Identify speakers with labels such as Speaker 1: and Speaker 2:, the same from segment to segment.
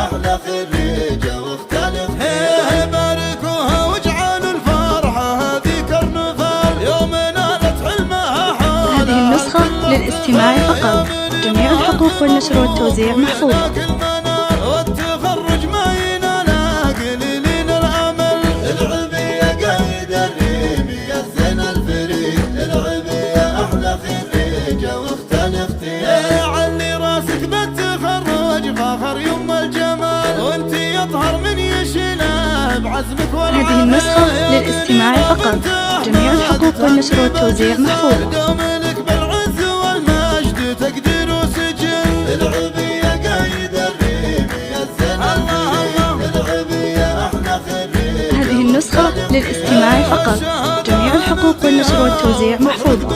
Speaker 1: أحلى خريجة واختلف باركوها واجعلوا الفرحة هذه كرنفال يوم نالت حلمها حولها.
Speaker 2: هذه النسخة للاستماع فقط، جميع الحقوق والنشر والتوزيع محفوظة.
Speaker 1: والتخرج ما ينال قليلين العمل. العلمية قايد الريم يا الزين الفريد. العلمية أحلى خريجة واختلف علي راسك بالتخرج فاخر يوم الجمال. وانت يطهر من يشيلها بعزمك والعمل.
Speaker 2: هذه النسخة للاستماع فقط، جميع الحقوق والنشر والتوزيع محفوظة.
Speaker 1: لك بالعز والمجد تقدير وسجل. العلمية قايد الريم يا الزين الفريد. العلمية أحلى خريجة.
Speaker 2: هذه النسخة للاستماع فقط، جميع الحقوق والنشر والتوزيع محفوظة.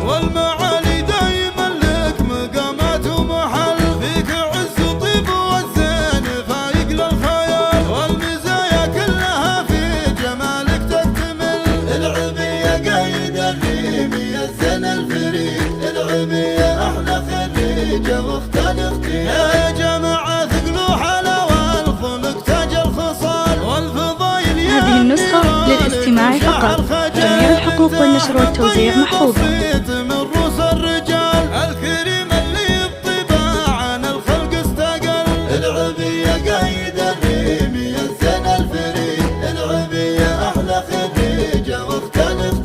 Speaker 1: والمعالي دايما لك مقامات ومحل. فيك عز وطيب والزين فايق للخيال. والمزايا كلها في جمالك تكتمل. العلمية قايد الريم يا الزين الفريد. العلمية أحلى خريجة واختلف يا جماعة ثقلوا حلاوة الخلق تاج الخصال. والفضايل
Speaker 2: هذه النسخة للاستماع فقط، جميع الحقوق والنشر والتوزيع محفوظة.
Speaker 1: من رؤوس الرجال الكريم اللي بطباع عن الخلق استقل. العلمية قايد الريم يا الزين الفريد. العلمية أحلى خريجة واختلف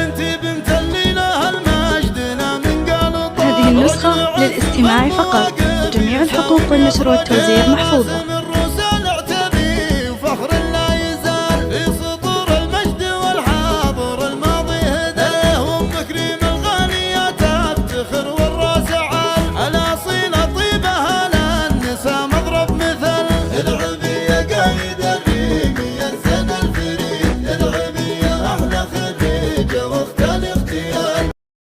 Speaker 1: انت بنت اللي لها المجد من قلب.
Speaker 2: هذه النسخة للاستماع فقط، جميع الحقوق والنشر والتوزيع محفوظة.